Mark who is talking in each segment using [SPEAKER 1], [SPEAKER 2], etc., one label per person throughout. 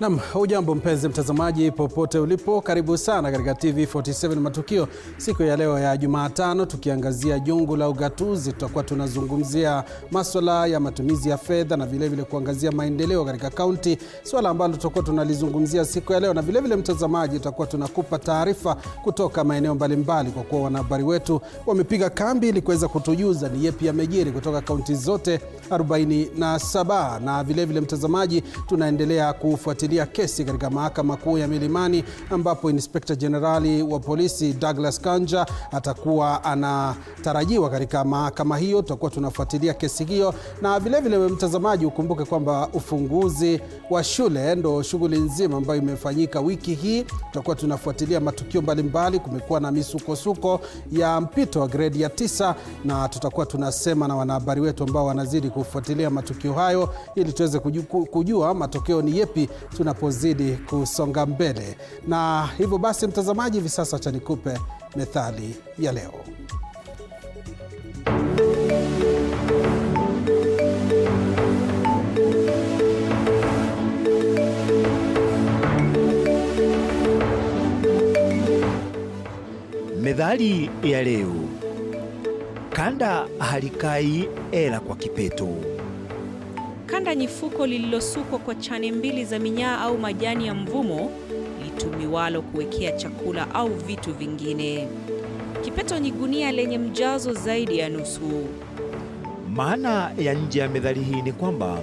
[SPEAKER 1] Naam, hujambo mpenzi mtazamaji popote ulipo, karibu sana katika Tv47 Matukio. Siku ya leo ya Jumatano tukiangazia jungu la ugatuzi, tutakuwa tunazungumzia masuala ya matumizi ya fedha na vile vile kuangazia maendeleo katika kaunti, swala ambalo tutakuwa tunalizungumzia siku ya leo, na vile vile mtazamaji tutakuwa tunakupa taarifa kutoka maeneo mbalimbali kwa kuwa wanahabari wetu wamepiga kambi ili kuweza kutujuza ni yepi yamejiri kutoka kaunti zote 47, na vile vile mtazamaji tunaendelea kufuatilia kesi katika mahakama kuu ya Milimani ambapo Inspector Generali wa polisi Douglas Kanja atakuwa anatarajiwa katika mahakama hiyo. Tutakuwa tunafuatilia kesi hiyo, na vile vile mtazamaji ukumbuke kwamba ufunguzi wa shule ndo shughuli nzima ambayo imefanyika wiki hii. Tutakuwa tunafuatilia matukio mbalimbali. Kumekuwa na misukosuko ya mpito wa grade ya 9, na tutakuwa tunasema na wanahabari wetu ambao wanazidi kufuatilia matukio hayo ili tuweze kujua matokeo ni yepi tunapozidi kusonga mbele. Na hivyo basi mtazamaji, hivi sasa acha nikupe methali ya leo.
[SPEAKER 2] Methali ya leo: kanda halikai ela kwa kipeto.
[SPEAKER 3] Kanda ni fuko lililosukwa kwa chane mbili za minyaa au majani ya mvumo litumiwalo kuwekea chakula au vitu vingine. Kipeto ni gunia lenye mjazo zaidi ya nusu.
[SPEAKER 2] Maana ya nje ya methali hii ni kwamba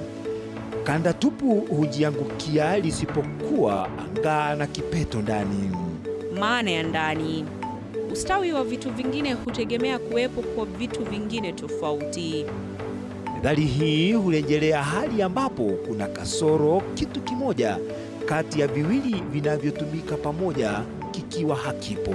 [SPEAKER 2] kanda tupu hujiangukia lisipokuwa angaa na kipeto ndani.
[SPEAKER 3] Maana ya ndani: ustawi wa vitu vingine hutegemea kuwepo kwa vitu vingine tofauti.
[SPEAKER 2] Methali hii hurejelea hali ambapo kuna kasoro kitu kimoja kati ya viwili vinavyotumika pamoja kikiwa hakipo.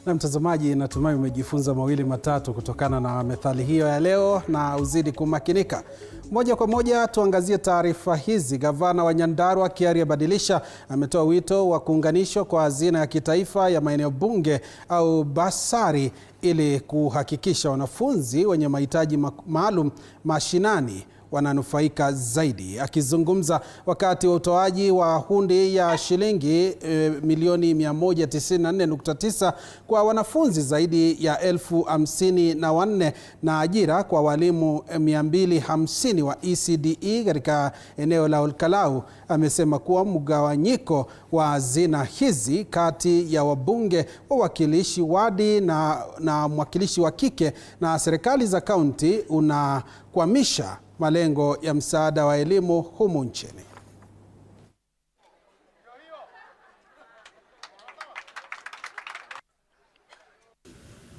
[SPEAKER 1] Na mtazamaji, natumai umejifunza mawili matatu kutokana na methali hiyo ya leo na uzidi kumakinika. Moja kwa moja tuangazie taarifa hizi. Gavana wa Nyandarua Kiaria Badilisha ametoa wito wa kuunganishwa kwa hazina ya kitaifa ya maeneo bunge au basari ili kuhakikisha wanafunzi wenye mahitaji maalum mashinani wananufaika zaidi. Akizungumza wakati wa utoaji wa hundi ya shilingi milioni 194.9 kwa wanafunzi zaidi ya 54,000 na ajira kwa walimu 250 wa ECDE katika eneo la Olkalau, amesema kuwa mgawanyiko wa hazina hizi kati ya wabunge, wawakilishi wadi na mwakilishi wa kike na serikali za kaunti unakwamisha malengo ya msaada wa elimu humu nchini.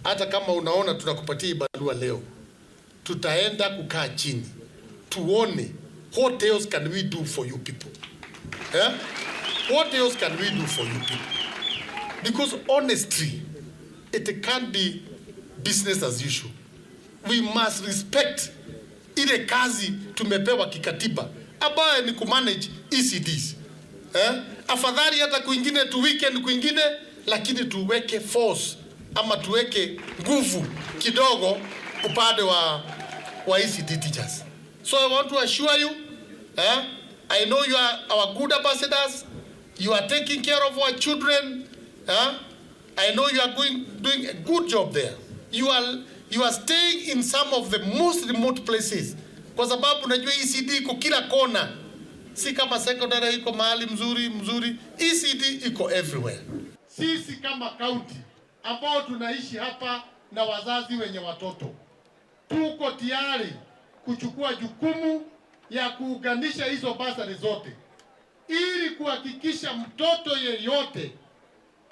[SPEAKER 4] Hata kama unaona tunakupatia barua leo, tutaenda kukaa chini tuone what else can we do for you people. What else can we do for you people? Because honestly, it can't be business as usual. We must respect ile kazi tumepewa kikatiba ambayo ni kumanage ECDs. Afadhali hata kuingine tu weekend kuingine, lakini tuweke force ama tuweke nguvu kidogo upande wa ECD teachers. So I want to assure you, I know you are our good ambassadors. You are taking care of our children. I know you are doing a good job there. You are staying in some of the most remote places. Kwa sababu unajua ECD iko kila kona. Si kama secondary iko mahali mzuri. ECD iko everywhere. Sisi kama county ambao tunaishi hapa na wazazi wenye watoto, tuko tayari kuchukua jukumu ya kuunganisha hizo basari zote ili kuhakikisha mtoto yeyote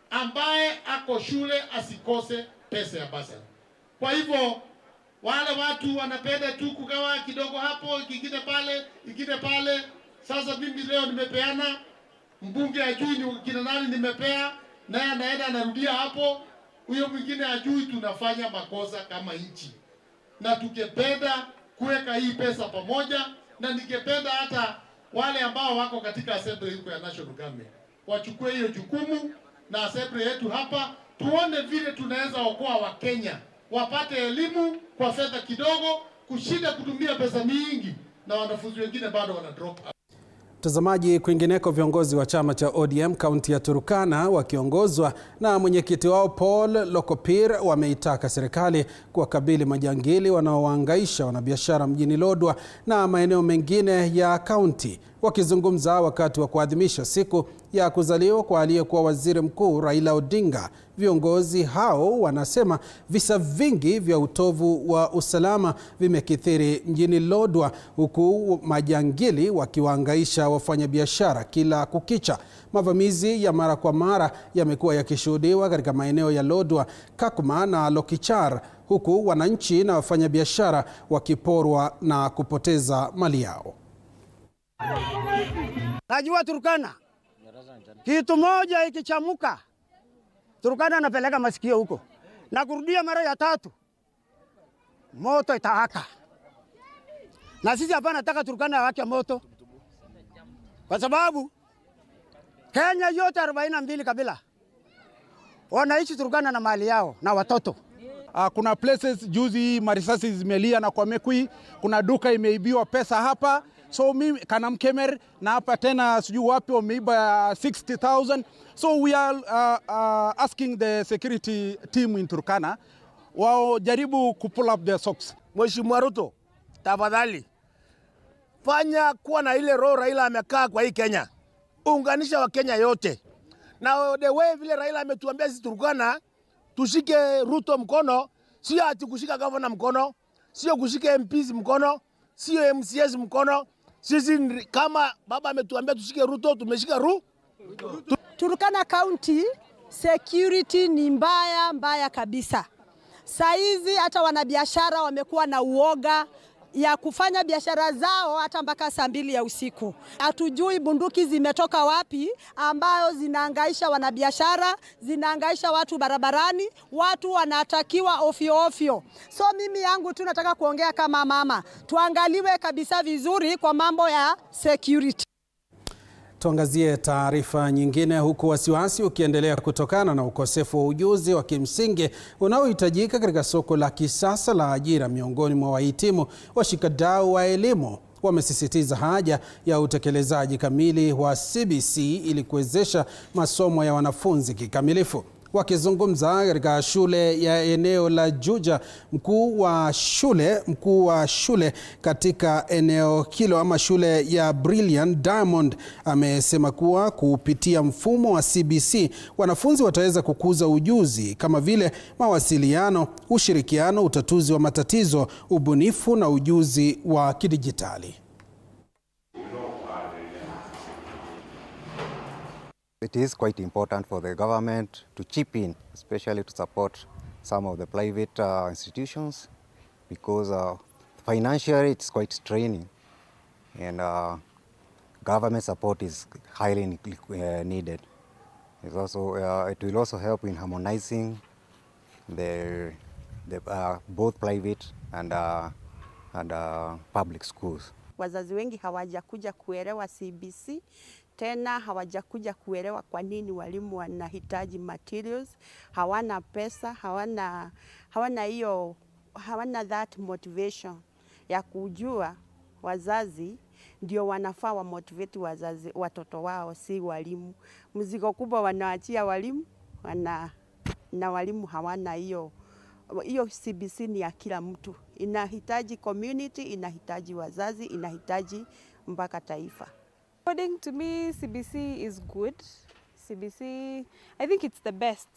[SPEAKER 4] ambaye ako shule asikose pesa ya basari. Kwa hivyo wale watu wanapenda tu kugawa kidogo hapo, kingine pale. Sasa mimi leo nimepeana, mbunge ajui ni kina nani nimepea, naye anaenda anarudia hapo, huyo mwingine ajui. Tunafanya makosa kama nchi, na tukipenda kuweka hii pesa pamoja, na ningependa hata wale ambao wako katika assembly ya national government wachukue hiyo jukumu, na assembly yetu hapa tuone vile tunaweza okoa Wakenya wapate elimu kwa fedha kidogo, kushinda kutumia pesa mingi na wanafunzi wengine bado wana drop out.
[SPEAKER 1] Mtazamaji, kwingineko, viongozi wa chama cha ODM kaunti ya Turkana wakiongozwa na mwenyekiti wao Paul Lokopir wameitaka serikali kuwakabili majangili wanaowahangaisha wanabiashara mjini Lodwar na maeneo mengine ya kaunti. Wakizungumza wakati wa kuadhimisha siku ya kuzaliwa kwa aliyekuwa waziri mkuu Raila Odinga, viongozi hao wanasema visa vingi vya utovu wa usalama vimekithiri mjini Lodwar, huku majangili wakiwahangaisha wafanyabiashara kila kukicha. Mavamizi ya mara kwa mara yamekuwa yakishuhudiwa katika maeneo ya Lodwar, Kakuma na Lokichar, huku wananchi na wafanyabiashara wakiporwa na kupoteza mali yao.
[SPEAKER 5] Najua Turkana, kitu moja ikichamuka, Turkana anapeleka masikio huko. Na kurudia mara ya tatu, moto itawaka. Na sisi hapa nataka Turkana wake moto. Kwa sababu Kenya yote 42 kabila wanaishi Turkana na mali yao na watoto.
[SPEAKER 6] Kuna places juzi marisasi zimelia na kwa Mekui, kuna duka imeibiwa pesa hapa. So mimi kana Mkemer na hapa tena sijui wapi wameiba 60,000. So we are asking the security team in Turkana wao jaribu pull up their socks.
[SPEAKER 5] Mheshimiwa Ruto, tafadhali fanya kuwa na ile roho Raila amekaa kwa hii Kenya. Unganisha wa Kenya yote. Na the way vile Raila ametuambia sisi Turkana tushike Ruto mkono, sio ati kushika governor mkono, sio kushika MPs mkono, sio MCS mkono. Sisi kama baba ametuambia tushike Ruto, tumeshika
[SPEAKER 7] Turkana County security ni mbaya kabisa. Saizi hata wanabiashara wamekuwa na uoga ya kufanya biashara zao hata mpaka saa 2 ya usiku. Hatujui bunduki zimetoka wapi ambayo zinahangaisha wanabiashara, zinahangaisha watu barabarani, watu wanatakiwa ofyo. So mimi yangu tu nataka kuongea kama mama, tuangaliwe kabisa vizuri kwa mambo ya security.
[SPEAKER 1] Tuangazie taarifa nyingine, huku wasiwasi ukiendelea kutokana na ukosefu wa ujuzi wa kimsingi unaohitajika katika soko la kisasa la ajira miongoni mwa wahitimu. Washikadau wa elimu wamesisitiza haja ya utekelezaji kamili wa CBC ili kuwezesha masomo ya wanafunzi kikamilifu. Wakizungumza katika shule ya eneo la Juja, mkuu wa shule katika eneo hilo ama shule ya Brilliant Diamond amesema kuwa kupitia mfumo wa CBC wanafunzi wataweza kukuza ujuzi kama vile mawasiliano, ushirikiano, utatuzi wa matatizo, ubunifu na ujuzi wa kidijitali.
[SPEAKER 8] It is quite important for the government to chip in, especially to support some of the private institutions, because financially it's quite straining, and government support is highly needed. It's also, it will also help in harmonizing the both private and public schools.
[SPEAKER 9] Wazazi wengi hawajakuja kuelewa CBC, tena hawajakuja kuelewa kwa nini walimu wanahitaji materials, hawana pesa, hawana that motivation ya kujua wazazi ndio wanafaa wa motivate wazazi watoto wao, si walimu. Mzigo kubwa wanaachia walimu, na walimu hawana hiyo CBC ni ya kila mtu. Inahitaji community, inahitaji wazazi, inahitaji mpaka taifa.
[SPEAKER 10] According to me, CBC is good. CBC, I think it's the best.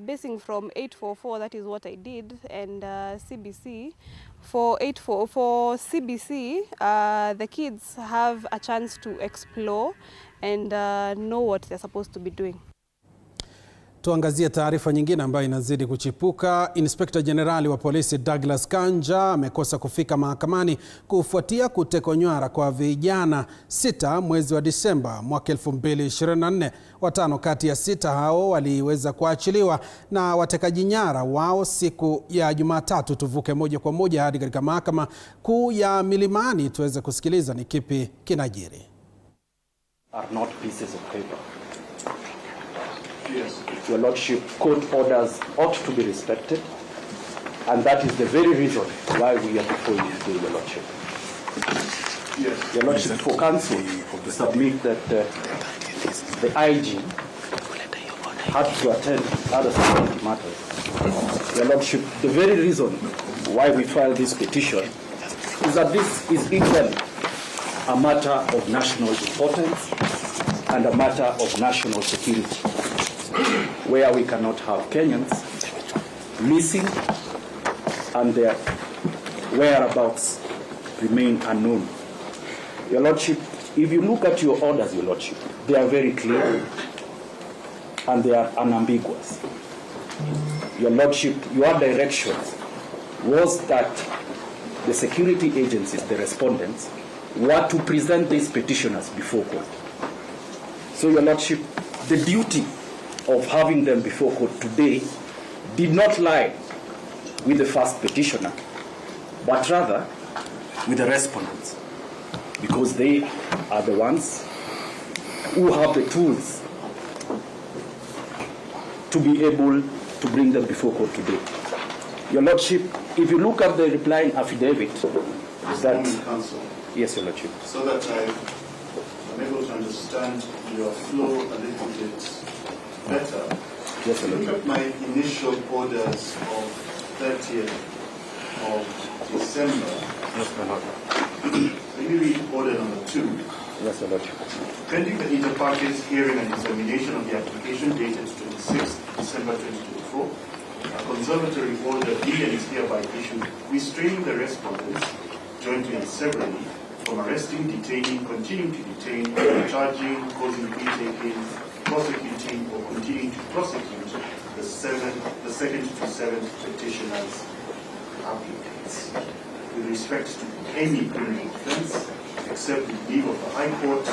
[SPEAKER 10] Basing from 844, that is what I did, and CBC, for CBC, the kids have a chance to explore and know what they're supposed to be doing.
[SPEAKER 1] Tuangazie taarifa nyingine ambayo inazidi kuchipuka. Inspekta Jenerali wa polisi Douglas Kanja amekosa kufika mahakamani kufuatia kutekwa nyara kwa vijana 6 mwezi wa Disemba mwaka 2024. 5 kati ya 6 hao waliweza kuachiliwa na watekaji nyara wao siku ya Jumatatu. Tuvuke moja kwa moja hadi katika mahakama kuu ya Milimani tuweze kusikiliza ni kipi kinajiri.
[SPEAKER 11] Are not pieces of paper. Yes. Your Lordship, court orders ought to be respected, and that is the very reason why we are before you today, Your Lordship. Yes. Your Lordship, for counsel to submit that the IG had to attend other security matters. Your Lordship, the very reason why we filed this petition is that this is equally a matter of national importance and a matter of national security, where we cannot have Kenyans missing and their whereabouts remain unknown. Your Lordship, if you look at your orders, Your Lordship, they are very clear and they are unambiguous. Your Lordship, your direction was that the security agencies, the respondents, were to present these petitioners before court. So, Your Lordship, the duty of having them before court today did not lie with the first petitioner, but rather with the respondents, because they are the ones who have the tools to be able to bring them before court today. Your Lordship, if you look at the replying affidavit, that... Counsel. Yes, Your Lordship. So that I'm able to understand your flow a little bit better. Yes, Your Lordship. Look at my initial orders of 30th of December. Yes, my Lord. Let me read order number 2. Yes, Your Lordship. Pending the inter-parties hearing and examination of the application dated 26th December 2024, a conservatory order be and is hereby issued restraining the respondents, jointly and severally, from arresting, detaining, continuing to detain, charging, causing plea-taking, prosecuting, or continuing to prosecute the second to seventh petitioners applicants with respect to any criminal offense, except with leave of the High Court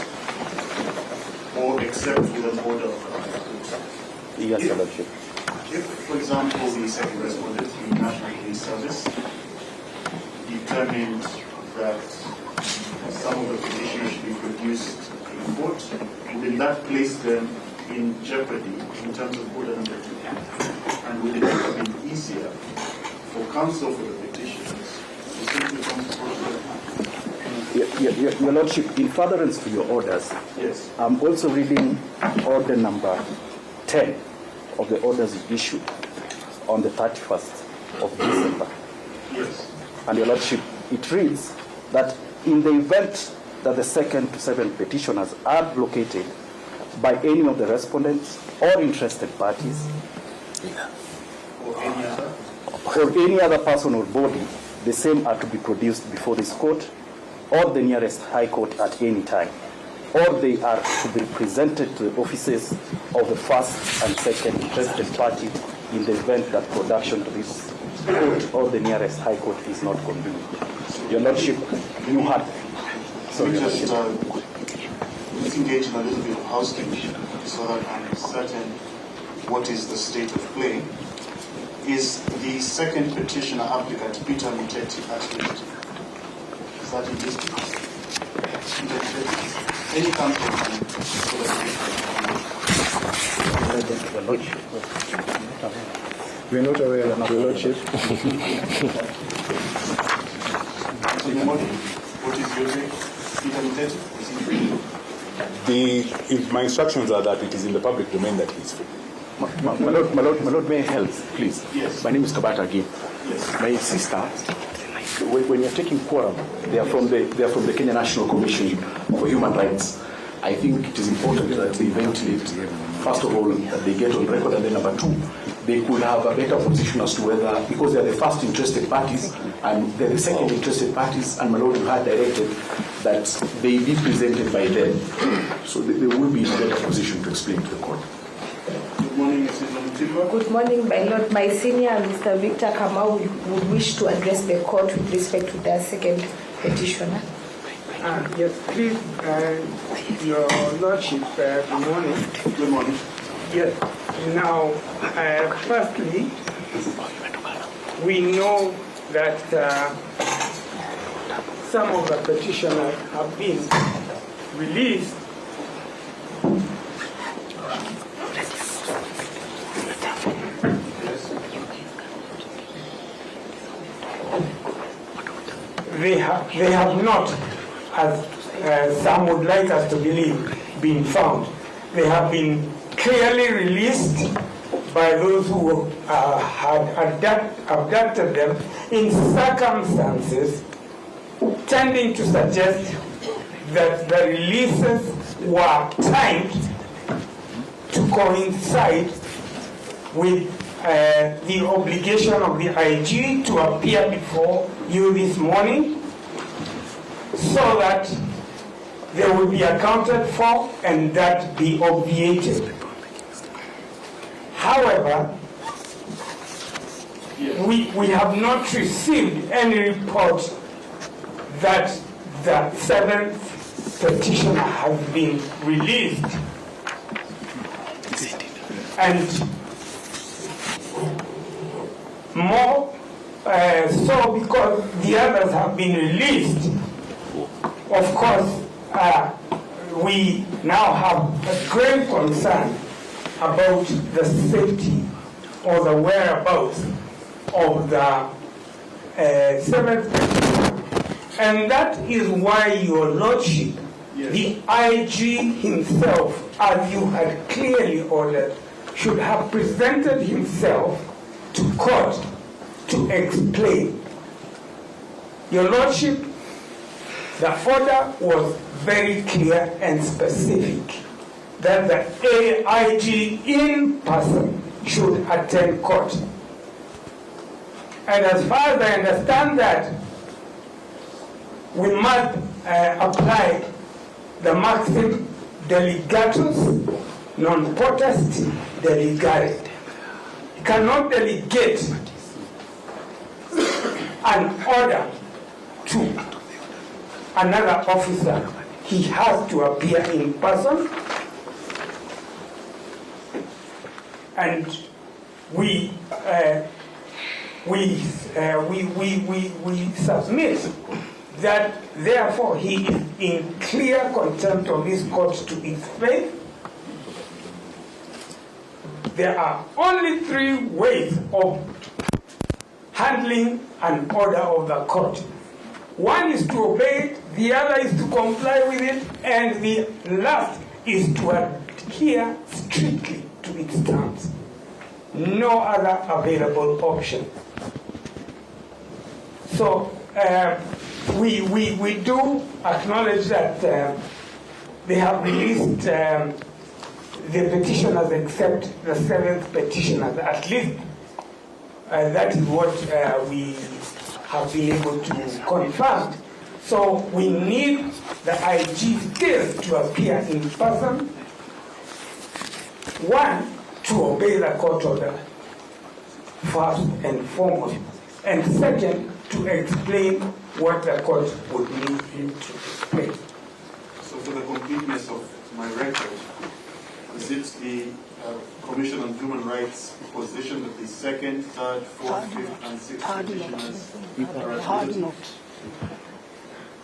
[SPEAKER 11] or except with an order of the High Court. Yes, Your Lordship. If, for example, the second respondent in the National Police Service determined that some of the petitioners should be produced in court, would that place them in jeopardy in terms of order number 2? And would it have been easier for counsel for the petitioners to simply come to court? Your Lordship, in furtherance to your orders, yes, I'm also reading order number 10 of the orders issued on the 31st of December. Yes. And Your Lordship, it reads that in the event that the second to seventh petitioners are located by any of the respondents or interested parties, or any other person or body, the same are to be produced before this court or the nearest High Court at any time, or they are to be presented to the offices of the first and second interested party in the event that production to this court or the nearest High Court is not convenient. Your Lordship, you had... Sorry, let's engage in a little bit of housekeeping so that I'm certain what is the state of play. Is the second petitioner applicant Peter Muteti at liberty? Is that in this case? Any counsel we are not aware of Your Lordship. What is your take?
[SPEAKER 12] If my instructions are that it is in the public domain that he is free.
[SPEAKER 11] My Lord, may I help, please? Yes. My name is Kabata again. Yes. My sister, when you're taking quorum, they are from the Kenya National Commission for Human Rights. I think it is important that they ventilate, first of all, that they get on record, and then number 2, they could have a better position as to whether, because they are the first interested parties and they're the second interested parties, and my Lord, you had directed that they be presented by them. So they will be in a better position to explain to the court. Good morning, Mrs. Matukio.
[SPEAKER 13] Good morning, my Lord. My senior, Mr. Victor Kamau, would wish to address the court with respect to their second petitioner.
[SPEAKER 14] Yes, please, Your Lordship, good morning.
[SPEAKER 11] Good morning.
[SPEAKER 14] Yes. Now, firstly, we know that some of the petitioners have been released they have not, as some would like us to believe, been found. They have been clearly released by those who had abducted them in circumstances tending to suggest that the releases were timed to coincide with the obligation of the IG to appear before you this morning, so that they will be accounted for and that be obviated. However, we have not received any report that the 7th petitioner has been released. And more so because the others have been released. Of course, we now have a great concern about the safety or the whereabouts of the 7th petitioner. And that is why, Your Lordship, the IG himself, as you had clearly ordered, should have presented himself to court to explain. Your Lordship, the order was very clear and specific that the AIG in person should attend court. And as far as I understand that, we must apply the maxim delegatus non potest delegare. You cannot delegate an order to another officer. He has to appear in person, and we submit that therefore he is in clear contempt of this court to its faith. There are only 3 ways of handling an order of the court. One is to obey it, the other is to comply with it, and the last is to adhere strictly to its terms. No other available option. So we do acknowledge that they have released the petitioners except the 7th petitioners. At least that is what we have been able to confirm. So we need the IG still to appear in person. One, to obey the court order, first and foremost. And second, to explain what the court would need him to explain.
[SPEAKER 15] So for the completeness of my record, is it the Commission on Human Rights position that the 2nd, 3rd, 4th, 5th, and 6th petitioners are admitted?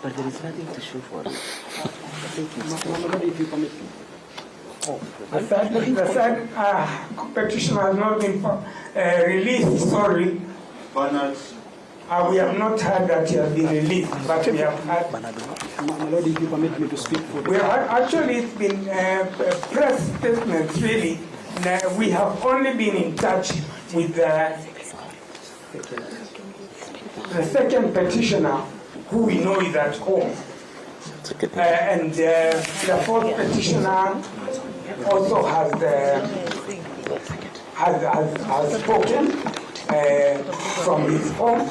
[SPEAKER 16] But there is nothing to show for it.
[SPEAKER 14] If you permit me. The third petition has not been released, sorry.
[SPEAKER 15] Bernard.
[SPEAKER 14] We have not heard that he has been released, but we have had.
[SPEAKER 16] My Lord, if you permit me to speak for
[SPEAKER 14] we have actually, it's been press statements, really. We have only been in touch with the 2nd petitioner, who we know is at home. And the 4th petitioner also has spoken from his home,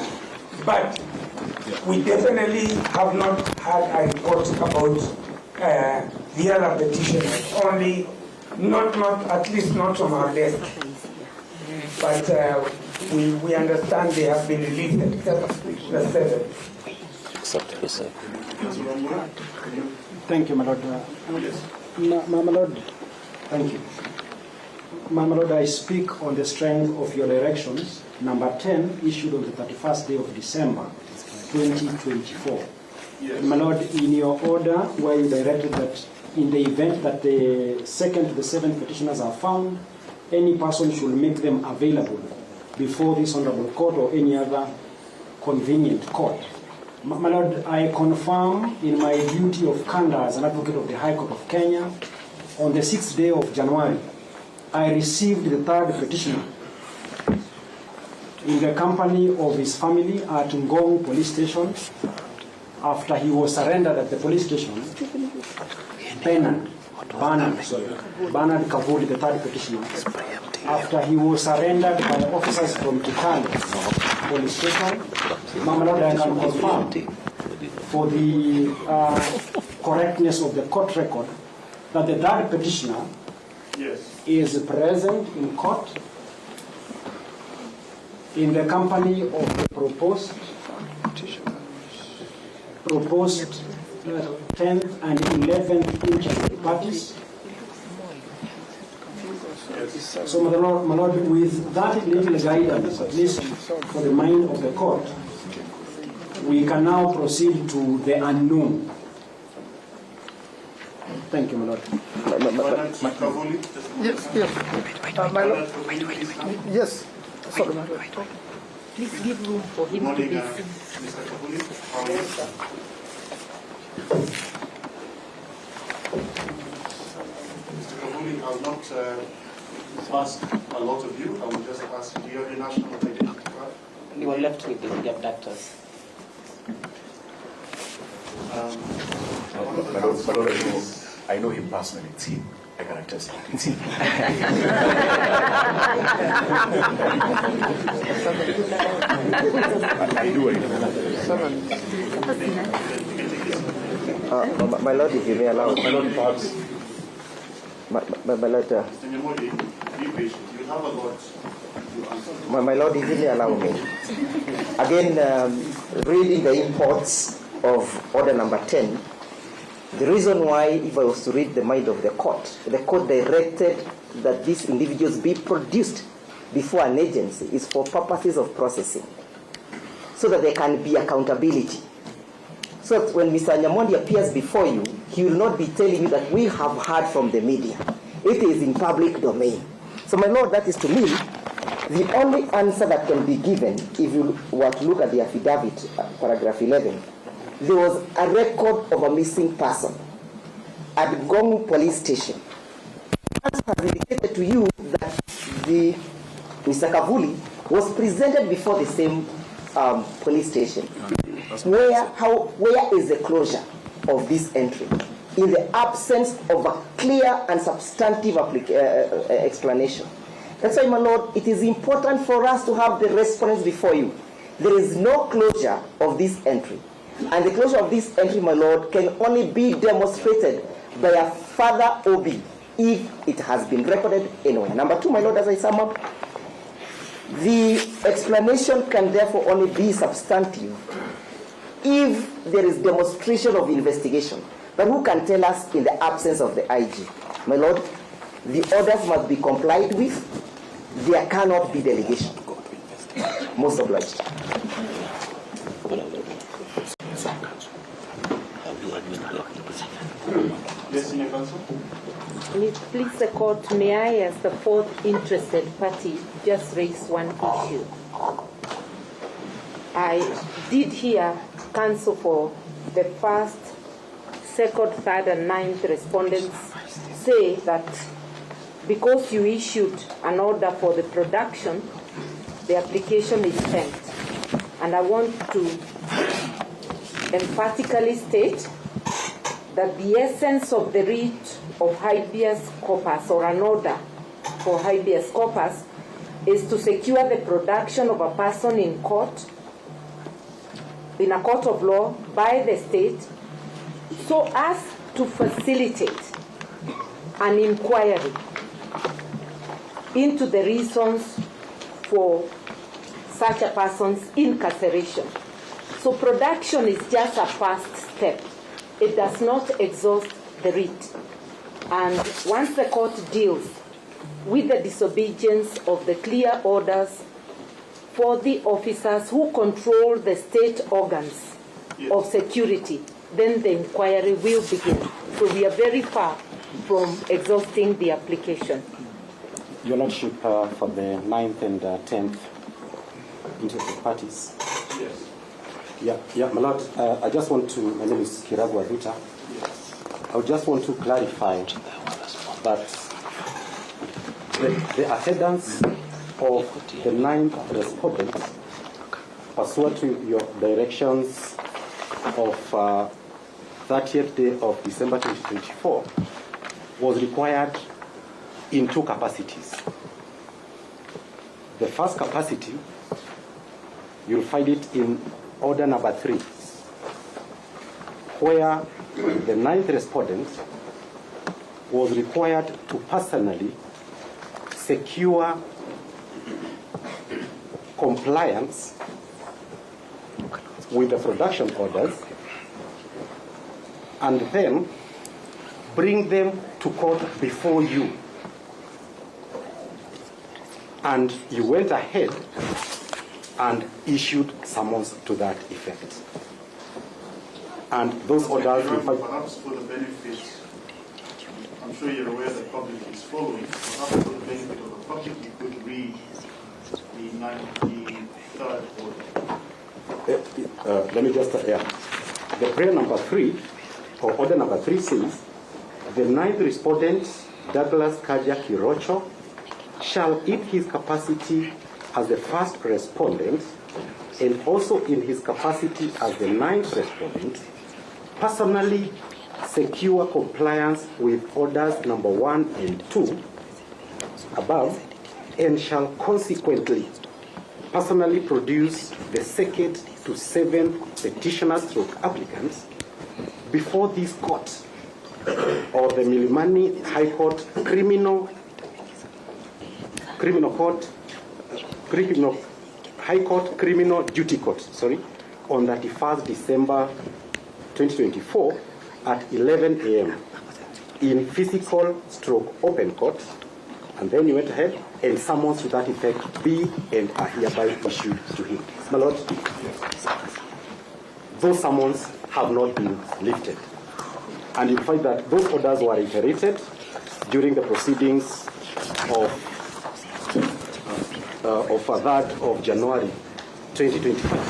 [SPEAKER 14] but we definitely have not had a report about the other petitioners. Only, not at least not on our desk. But we understand they have been released except the 7th.
[SPEAKER 16] Thank you, my Lord. My Lord, thank you. My Lord, I speak on the strength of your directions, number 10, issued on the 31st day of December, 2024.
[SPEAKER 15] Yes.
[SPEAKER 16] My Lord, in your order, where you directed that in the event that the 2nd to the 7th petitioners are found, any person should make them available before this honorable court or any other convenient court. My Lord, I confirm in my duty of candor as an advocate of the High Court of Kenya, on the 6th day of January, I received the third petitioner in the company of his family at Ngong police station after he was surrendered at the police station. Bernard Kavuli, the third petitioner, after he was surrendered by officers from Kitale police station. My Lord, I can confirm for the correctness of the court record that the third petitioner is present in court in the company of the proposed 10th and 11th interested parties. So, my Lord, with that little guidance, at least for the mind of the court, we can now proceed to the unknown. Thank you, my Lord.
[SPEAKER 17] Yes. My Lord. Yes. Sorry, my Lord.
[SPEAKER 18] Please give room for him to be seen.
[SPEAKER 15] Mr. Kavuli, how are you? Mr. Kavuli, I will not ask a lot of you. I will just ask, do you have a national identity card?
[SPEAKER 18] You were left with the abductors.
[SPEAKER 12] I know him personally. It's him. I can attest. It's him. I do.
[SPEAKER 19] My Lord, if you may allow.
[SPEAKER 12] My Lord, perhaps.
[SPEAKER 19] My Lord.
[SPEAKER 15] Mr. Nyamodi, be patient. You have a lot to answer.
[SPEAKER 19] My Lord, if you may allow me. Again, reading the imports of order number 10, the reason why, if I was to read the mind of the court directed that these individuals be produced before an agency is for purposes of processing, so that there can be accountability. So that when Mr. Nyamondi appears before you, he will not be telling you that we have heard from the media. It is in public domain. So, my Lord, that is to me the only answer that can be given if you were to look at the affidavit, paragraph 11. There was a record of a missing person at Ngong police station. As has indicated to you that Mr. Kavuli was presented before the same police station. Where is the closure of this entry? In the absence of a clear and substantive explanation. That's why, my Lord, it is important for us to have the respondents before you. There is no closure of this entry. And the closure of this entry, my Lord, can only be demonstrated by a further OB if it has been recorded anywhere. Number two, my Lord, as I sum up, the explanation can therefore only be substantive if there is demonstration of investigation. But who can tell us in the absence of the IG? My Lord, the orders must be complied with. There cannot be delegation. Most obliged.
[SPEAKER 15] Yes, Senior Counsel.
[SPEAKER 18] Please, the court, may I, as the fourth interested party, just raise one issue. I did hear counsel for the first, second, third, and ninth respondents say that because you issued an order for the production, the application is sent. And I want to emphatically state that the essence of the writ of habeas corpus, or an order for habeas corpus, is to secure the production of a person in court, in a court of law, by the state, so as to facilitate an inquiry into the reasons for such a person's incarceration. So production is just a first step. It does not exhaust the writ. And once the court deals with the disobedience of the clear orders for the officers who control the state organs of security, then the inquiry will begin. So we are very far from exhausting the application.
[SPEAKER 16] Your Lordship, for the 9th and 10th interested parties.
[SPEAKER 15] Yes.
[SPEAKER 20] my Lord, I just want to, my name is Kiragwa Vita. I would just want to clarify that the attendance of the 9 respondents pursuant to your directions of 30th day of December 2024 was required in 2 capacities. The first capacity, you'll find it in order number 3, where the 9th respondent was required to personally secure compliance with the production orders and then bring them to court before you. And you went ahead and issued summons to that effect. And those orders...
[SPEAKER 15] Perhaps for the benefit, I'm sure you're aware the public is following, perhaps for the benefit of the public, you could read the 93rd order.
[SPEAKER 20] Let me just... The prayer number 3, or order number 3 says, the 9th respondent, Douglas Kaja Kirocho, shall in his capacity as the first respondent and also in his capacity as the 9th respondent personally secure compliance with orders number 1 and 2 above and shall consequently personally produce the 2nd to 7th petitioners stroke applicants before this court or the Milimani High Court High Court Criminal Duty Court, on 31st December 2024 at 11 a.m. in physical stroke open court, and then you went ahead and summons to that effect be and are hereby issued to him. My Lord, those summons have not been lifted. And you find that those orders were reiterated during the proceedings of that of January 2025,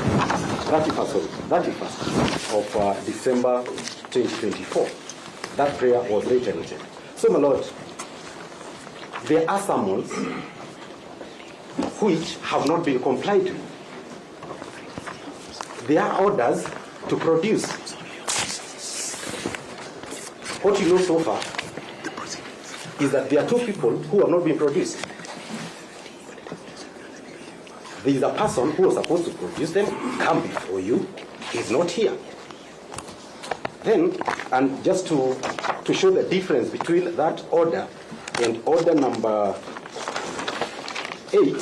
[SPEAKER 20] 31st of December 2024. That prayer was reiterated. So, my Lord, there are summons which have not been complied with. There are orders to produce. What you know so far is that there are 2 people who have not been produced. There is a person who was supposed to produce them, come before you, is not here. Then, and just to show the difference between that order and order number 8,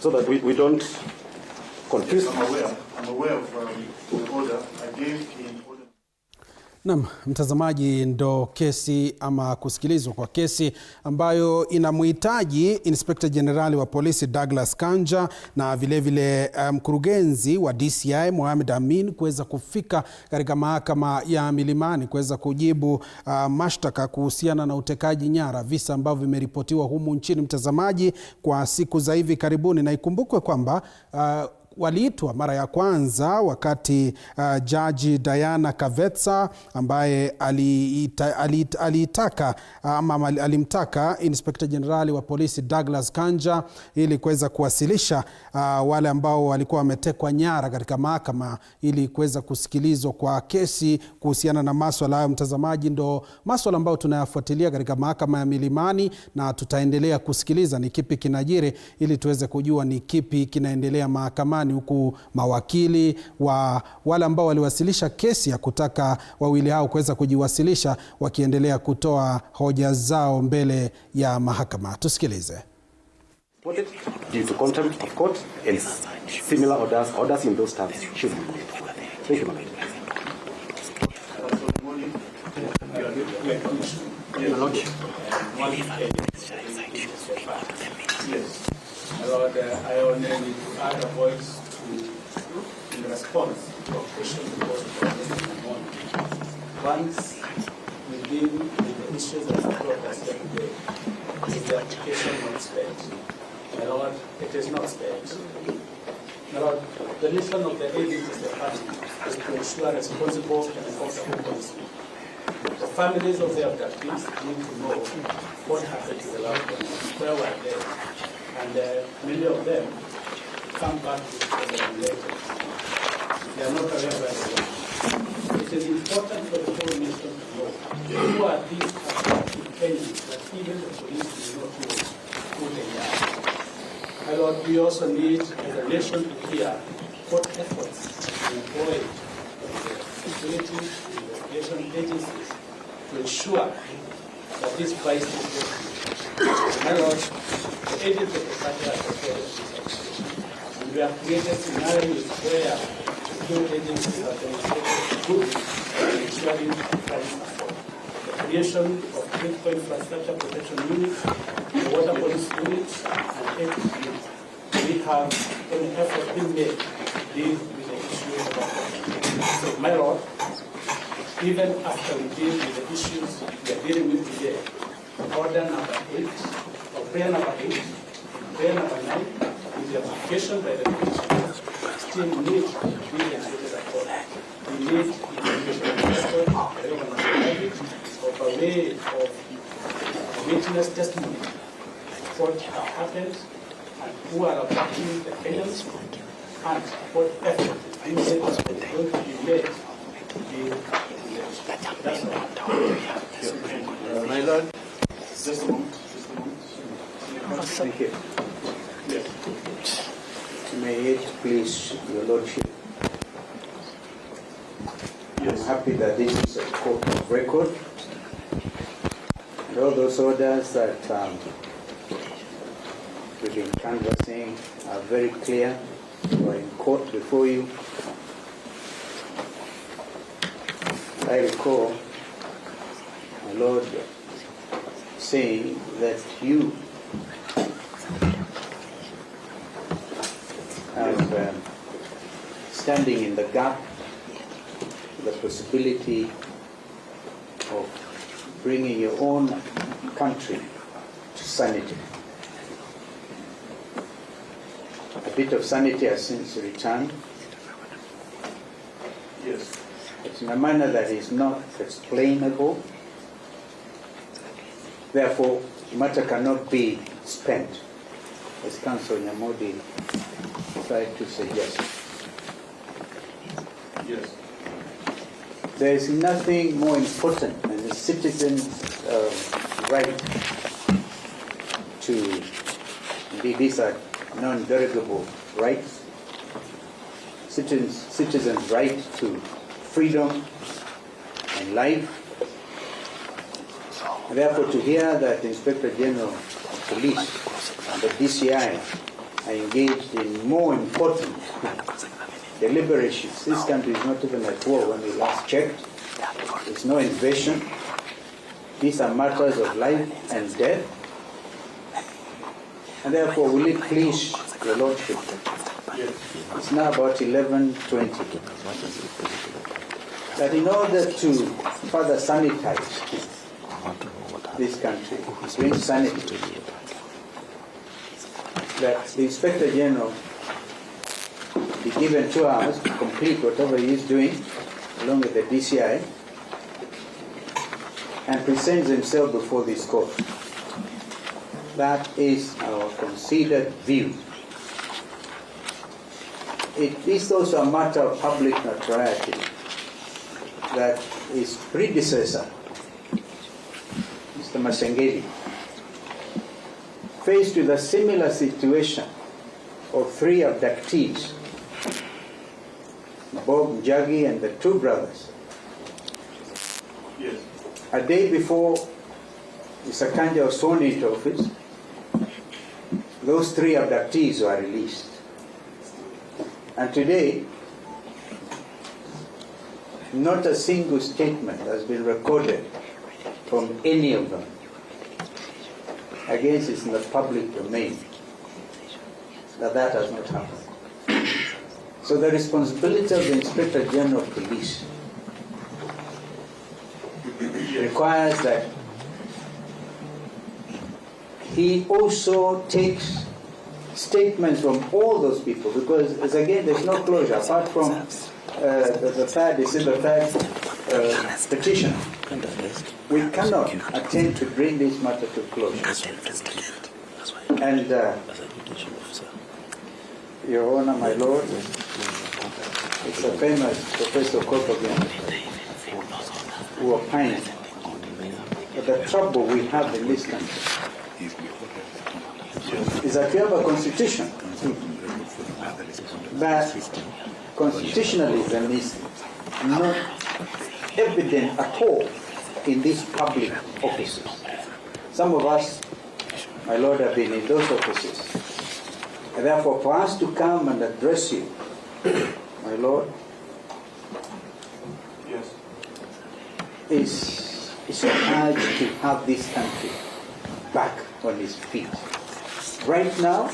[SPEAKER 20] so that we don't confuse.
[SPEAKER 15] I'm aware of the order. I gave in order.
[SPEAKER 1] Naam, mtazamaji, ndo kesi ama kusikilizwa kwa kesi ambayo inamhitaji Inspector General wa polisi Douglas Kanja na vilevile mkurugenzi wa DCI Mohamed Amin kuweza kufika katika mahakama ya Milimani kuweza kujibu mashtaka kuhusiana na utekaji nyara, visa ambavyo vimeripotiwa humu nchini, mtazamaji, kwa siku za hivi karibuni. Na ikumbukwe kwamba waliitwa mara ya kwanza wakati Jaji Diana Kavetsa ambaye alimtaka Inspector General wa polisi Douglas Kanja ili kuweza kuwasilisha wale ambao walikuwa wametekwa nyara katika mahakama ili kuweza kusikilizwa kwa kesi kuhusiana na masuala hayo. Mtazamaji, ndo masuala ambayo tunayafuatilia katika mahakama ya Milimani, na tutaendelea kusikiliza ni kipi kinajiri ili tuweze kujua ni kipi kinaendelea mahakamani, huku mawakili wa wale ambao waliwasilisha kesi ya kutaka wawili hao kuweza kujiwasilisha wakiendelea kutoa hoja zao mbele ya mahakama. Tusikilize.
[SPEAKER 20] Due to contempt of court and similar orders in those terms should be made. Thank you, Madam.
[SPEAKER 15] Yes. Lord, I only add a voice in response to a question posed this morning. Once we deal with the issues that brought us here today, is the application not spent.
[SPEAKER 21] My Lord, it is not spared. My Lord, the mission of the agents of the party is to ensure responsible and enforceable policy. The families of the abductees need to know what happened to the loved ones, where were they, and many of them come back to the relatives. They are not aware where they are. It is important for the whole nation to know who are these abducted enemies that even the police do not know who they are. My Lord, we also need as a nation to hear what efforts are employed by the security investigation agencies to ensure that this price is good. My Lord, the agents of the party are supported this operation, and we have created scenarios where security agencies have demonstrated good in ensuring crime support. The creation of critical infrastructure protection units, the water police units, and APC units. We have an effort been made to deal with the issue of our so, my Lord, even after we deal with the issues we are dealing with today, order number 8, or prayer number 8, prayer number 9, with the application by the Commission, still need to be executed at all. We need information of a way of witness testimony of what happened, and who are attacking the Kenyans, and what effort is going to be made to deal with it. That's all.
[SPEAKER 11] My Lord,
[SPEAKER 21] Just a moment.
[SPEAKER 11] Thank you. Yes. May it please your Lordship. I'm happy that this is a court of record. And all those orders that we've been canvassing are very clear. We are in court before you. I recall my Lord saying that you have standing in the gap, the possibility of bringing your own country to sanity. A bit of sanity has since returned.
[SPEAKER 15] Yes.
[SPEAKER 11] It's in a manner that is not explainable. Therefore, matter cannot be spent, as Councillor Nyamodi tried to suggest.
[SPEAKER 15] Yes.
[SPEAKER 11] There is nothing more important than the citizen's right to, indeed these are non-derogable rights, citizens' right to freedom and life. And therefore, to hear that the Inspector General of Police and the DCI are engaged in more important deliberations. This country is not even at war when we last checked. There's no invasion. These are matters of life and death. And therefore, will it please your Lordship? It's now about 11:20. That in order to further sanitize this country, bring sanity, that the Inspector General be given 2 hours to complete whatever he is doing, along with the DCI, and presents himself before this court. That is our considered view. It is also a matter of public notoriety that his predecessor, Mr. Masengeli, faced with a similar situation of 3 abductees, Bob, Njagi, and the 2 brothers.
[SPEAKER 15] Yes.
[SPEAKER 11] A day before Mr. Kanja was sworn into office, those 3 abductees were released. And today, not a single statement has been recorded from any of them against it in the public domain that has not happened. So the responsibility of the Inspector General of Police requires that he also takes
[SPEAKER 3] statements from all those people, because again, there's no closure apart from the third December 3rd petition. We cannot attempt to bring this matter to closure. And Your Honor, my Lord, it's a famous Professor Kotogian who opined that the trouble we have in this country is that we have a constitution, but constitutionalism is not evident at all in these public offices. Some of us, my Lord, have been in those offices. And therefore, for us to come and address you, my Lord, is an urge to have this country back on its feet. Right now,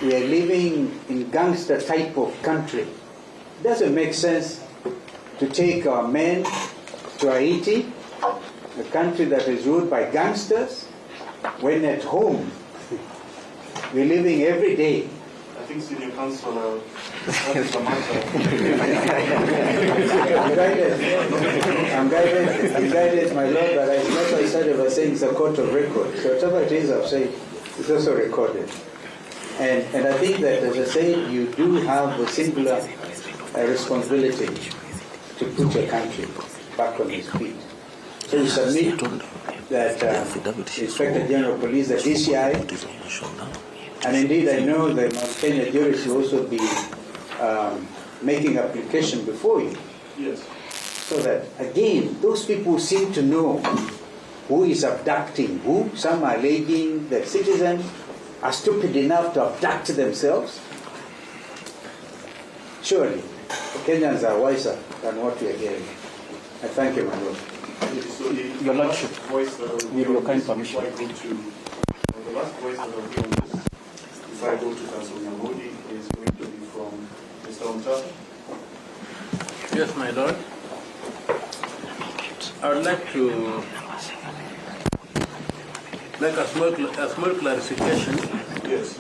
[SPEAKER 3] we are living in gangster type of country. It doesn't make sense to take our men to Haiti, a country that is ruled by gangsters, when at home we're living every day.
[SPEAKER 15] I think Senior Counsel, that is the matter.
[SPEAKER 3] I'm guided, my Lord, but I that's why I started by saying it's a court of record. So whatever it is I've said, it's also recorded. And I think that, as I said, you do have a singular responsibility to put your country back on its feet. So we submit that the Inspector General of Police, the DCI, and indeed I know the Mount Kenya jurist will also be making application before you.
[SPEAKER 15] Yes.
[SPEAKER 3] So that, again, those people seem to know who is abducting who. Some are alleging that citizens are stupid enough to abduct themselves. Surely, Kenyans are wiser than what we are hearing. I thank you, my Lord.
[SPEAKER 15] Your Lordship, with your kind permission. The last voice that I'll be on this, if I go to Councilor Modi, is going to be from Mr. Omtata.
[SPEAKER 21] Yes, my Lord. I would like to make a small clarification.
[SPEAKER 15] Yes.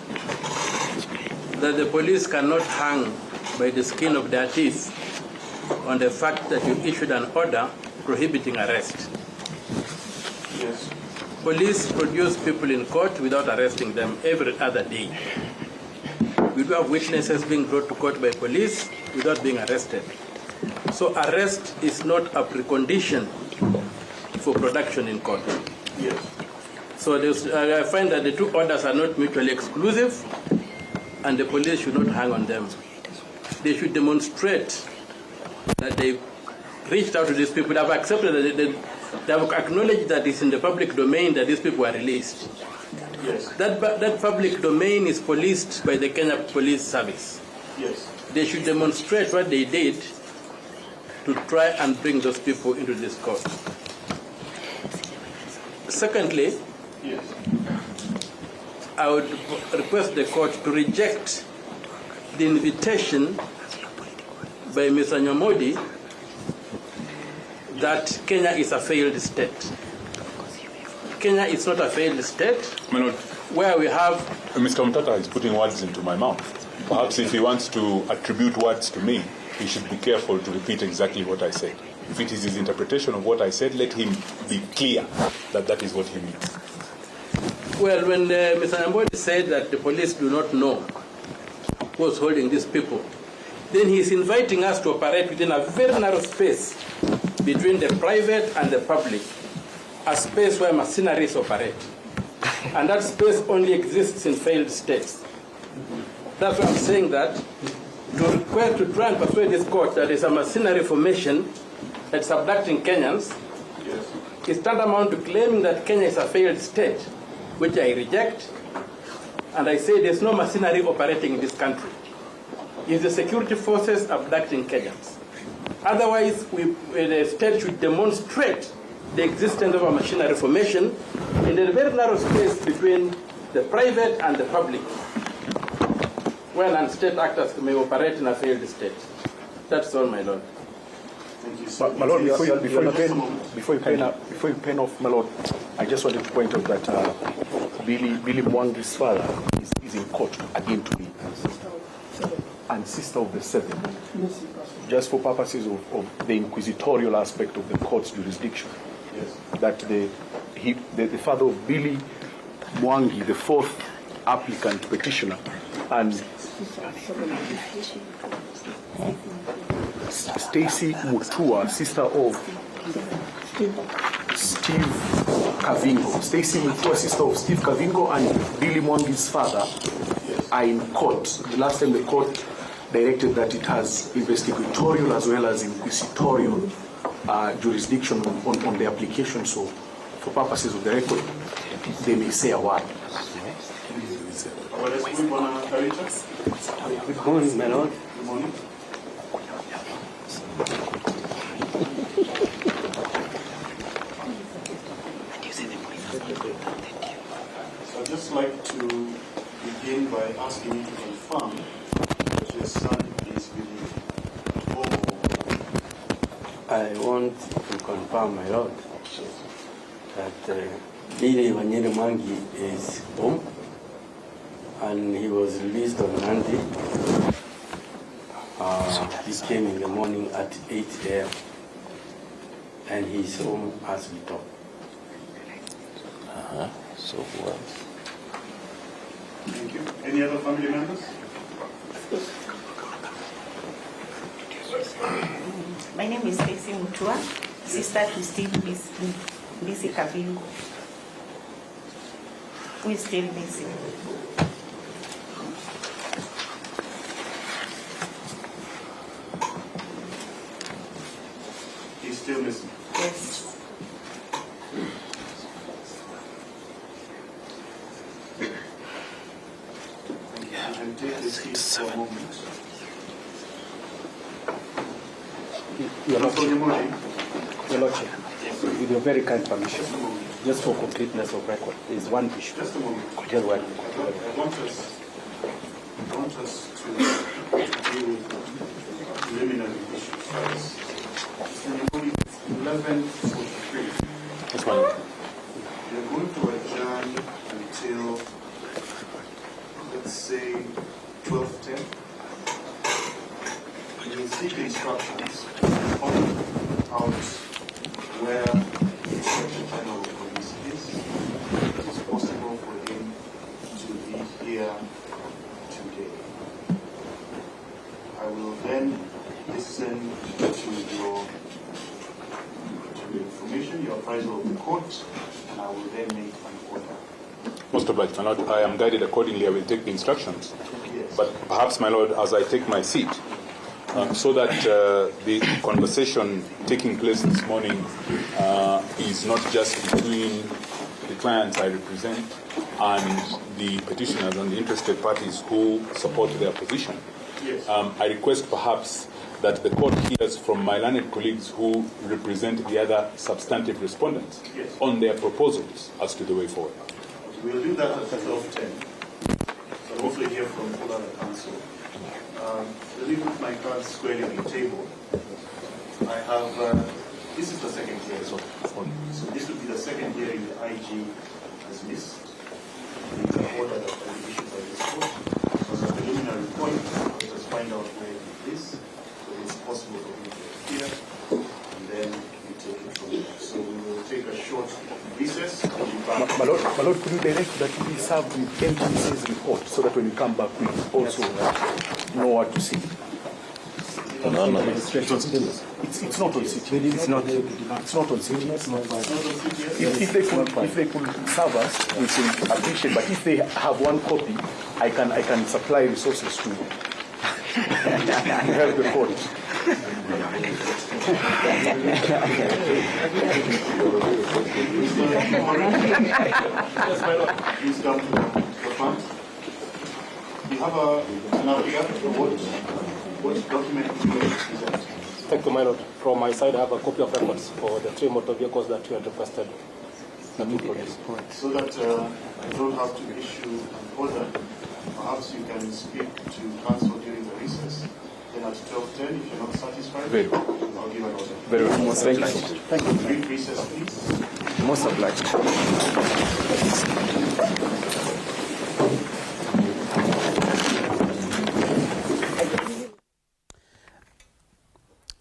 [SPEAKER 21] That the police cannot hang by the skin of their teeth on the fact that you issued an order prohibiting arrest.
[SPEAKER 15] Yes.
[SPEAKER 21] Police produce people in court without arresting them every other day. We do have witnesses being brought to court by police without being arrested. So arrest is not a precondition for production in court.
[SPEAKER 15] Yes.
[SPEAKER 21] So I find that the two orders are not mutually exclusive, and the police should not hang on them. They should demonstrate that they reached out to these people. They have accepted that they have acknowledged that it's in the public domain that these people are released.
[SPEAKER 15] Yes.
[SPEAKER 21] That public domain is policed by the Kenya Police Service.
[SPEAKER 15] Yes.
[SPEAKER 21] They should demonstrate what they did to try and bring those people into this court. Secondly,
[SPEAKER 15] yes,
[SPEAKER 21] I would request the court to reject the invitation by Mr. Nyamodi that Kenya is a failed state. Kenya is not a failed state.
[SPEAKER 12] My Lord,
[SPEAKER 21] where we have...
[SPEAKER 12] Mr. Omtata is putting words into my mouth. Perhaps if he wants to attribute words to me, he should be careful to repeat exactly what I said. If it is his interpretation of what I said, let him be clear that that is what he means.
[SPEAKER 21] Well, when Mr. Nyambodi said that the police do not know who's holding these people, then he's inviting us to operate within a very narrow space between the private and the public, a space where mercenaries operate. And that space only exists in failed states. That's why I'm saying that to try and persuade this court that there's a mercenary formation that's abducting Kenyans is tantamount to claiming that Kenya is a failed state, which I reject. And I say there's no mercenary operating in this country. It's the security forces abducting Kenyans. Otherwise, the state should demonstrate the existence of a machinery formation in the very narrow space between the private and the public, where non-state actors may operate in a failed state. That's all, my Lord.
[SPEAKER 15] Thank you, sir.
[SPEAKER 21] My Lord,
[SPEAKER 15] before
[SPEAKER 21] you pen off, my Lord, I just wanted to point out that Billy Mwangi's father is
[SPEAKER 11] colleagues in court again to be and sister of the 7, just for purposes of the inquisitorial aspect of the court's jurisdiction.
[SPEAKER 15] Yes.
[SPEAKER 11] That the father of Billy Mwangi, the 4th applicant petitioner, and Stacy Mutua, sister of Steve Kavingo. Stacy Mutua, sister of Steve Kavingo, and Billy Mwangi's father are in court. The last time the court directed that it has investigatorial as well as inquisitorial jurisdiction on the application. So, for purposes of the record, they may say a word.
[SPEAKER 2] Good morning, my lord.
[SPEAKER 15] Good morning. So I'd just like to begin by asking you to confirm that your son is with you.
[SPEAKER 2] I want to confirm, my lord, that Billy Wanyere Mwangi is home, and he was released on Monday. He came in the morning at 8 a.m. and he's home as we talk.
[SPEAKER 11] So well.
[SPEAKER 15] Thank you. Any other family members?
[SPEAKER 22] My name is Stacy Mutua, sister to Steve Bisi Kavingo, who is still missing.
[SPEAKER 15] He's still missing?
[SPEAKER 22] Yes.
[SPEAKER 16] Your Lordship, with your very kind permission, just for completeness of record, there is one issue.
[SPEAKER 15] Just a moment.
[SPEAKER 16] Just one.
[SPEAKER 15] I want us to deal with preliminary issues. It's 11:43.
[SPEAKER 11] That's fine.
[SPEAKER 15] You're going to adjourn until, let's say, 12:10. You will seek instructions on out where the Inspector General of Police is. It is possible for him to be here today. I will then listen to your information, your appraisal of the court, and I will then make an order.
[SPEAKER 12] Most obliged, my lord. I am guided accordingly. I will take the instructions.
[SPEAKER 15] Yes.
[SPEAKER 12] But perhaps, my lord, as I take my seat, so that the conversation taking place this morning is not just between the clients I represent and the petitioners and the interested parties who support their position.
[SPEAKER 15] Yes.
[SPEAKER 12] I request perhaps that the court hears from my learned colleagues who represent the other substantive respondents on their proposals as to the way forward.
[SPEAKER 15] We'll do that at 12:10. So I'll also hear from all other counsel. Let me put my cards squarely on the table. I have, this is the second hearing. So this would be the second hearing the IG has missed. It's an order that will be issued by this court. So as a preliminary point, let us find out where it is, so it's possible for him to appear, and then we take it from there. So we will take a short recess.
[SPEAKER 11] My lord, could you direct that we serve with MTC's report so that when we come back we also know what to see?
[SPEAKER 15] No.
[SPEAKER 11] It's not on city. It's not on city. If they could serve us, we should appreciate. But if they have one copy, I can supply resources to help the court.
[SPEAKER 15] Yes, my lord. Please come to the front. You have an idea of what document you will present?
[SPEAKER 21] Thank you, my lord. From my side, I have a copy of records for the 3 motor vehicles that you had requested.
[SPEAKER 15] So that you don't have to issue an order, perhaps you can speak to counsel during the recess. Then at 12:10, if you're not satisfied, I'll give an order.
[SPEAKER 11] Very well. Thank you.
[SPEAKER 15] Thank you. Brief recess, please.
[SPEAKER 11] Most obliged.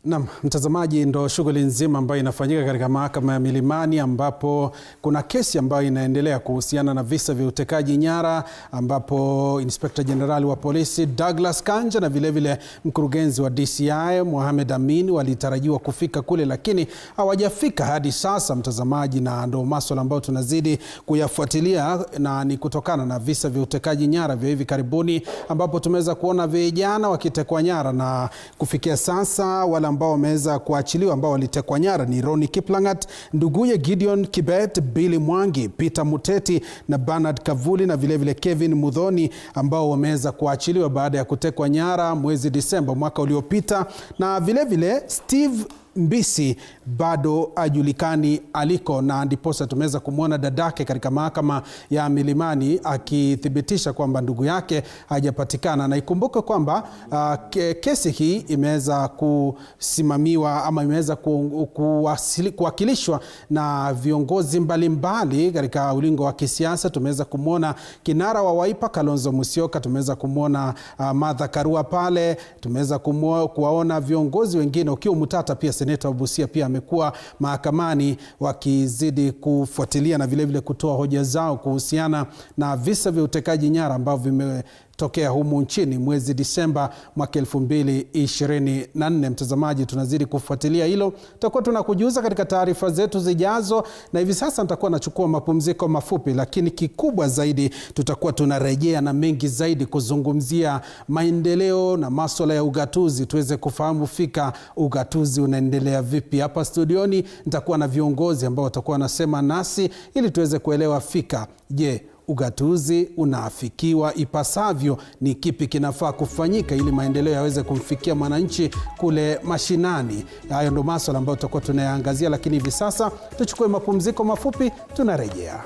[SPEAKER 1] Naam, mtazamaji, ndo shughuli nzima ambayo inafanyika katika mahakama ya Milimani, ambapo kuna kesi ambayo inaendelea kuhusiana na visa vya utekaji nyara, ambapo Inspector General wa polisi Douglas Kanja na vilevile mkurugenzi wa DCI Mohamed Amin walitarajiwa kufika kule, lakini hawajafika hadi sasa, mtazamaji, na ndo masuala ambayo tunazidi kuyafuatilia, na ni kutokana na visa vya utekaji nyara vya hivi karibuni, ambapo tumeweza kuona vijana wakitekwa nyara, na kufikia sasa wala ambao wameweza kuachiliwa ambao walitekwa nyara ni Ronnie Kiplangat, nduguye Gideon Kibet, Billy Mwangi, Peter Muteti na Bernard Kavuli na vilevile Kevin Mudhoni, ambao wameweza kuachiliwa baada ya kutekwa nyara mwezi Disemba mwaka uliopita, na vilevile Steve Mbisi bado ajulikani aliko, na ndiposa tumeweza kumwona dadake katika mahakama ya Milimani akithibitisha kwamba ndugu yake hajapatikana. Na ikumbuke kwamba kesi hii imeweza kusimamiwa ama imeweza kuwakilishwa na viongozi mbalimbali katika ulingo wa kisiasa. Tumeweza kumwona kinara wa Wiper Kalonzo Musyoka, tumeweza kumwona Martha Karua pale, tumeweza kuwaona viongozi wengine, ukiwa Mutata pia Seneta wa Busia pia amekuwa mahakamani wakizidi kufuatilia na vilevile kutoa hoja zao kuhusiana na visa vya utekaji nyara ambavyo vimetokea humu nchini mwezi Disemba mwaka 2024. Mtazamaji, tunazidi kufuatilia hilo. Tutakuwa tunakujuza katika taarifa zetu zijazo, na hivi sasa nitakuwa nachukua mapumziko mafupi, lakini kikubwa zaidi tutakuwa tunarejea na mengi zaidi kuzungumzia maendeleo na masuala ya ugatuzi, tuweze kufahamu fika ugatuzi unaendelea vipi. Hapa studioni nitakuwa na viongozi ambao watakuwa wanasema nasi ili tuweze kuelewa fika, je, ugatuzi unaafikiwa ipasavyo? Ni kipi kinafaa kufanyika ili maendeleo yaweze kumfikia mwananchi kule mashinani? Hayo ndo masuala ambayo tutakuwa tunayaangazia, lakini hivi sasa tuchukue mapumziko mafupi, tunarejea.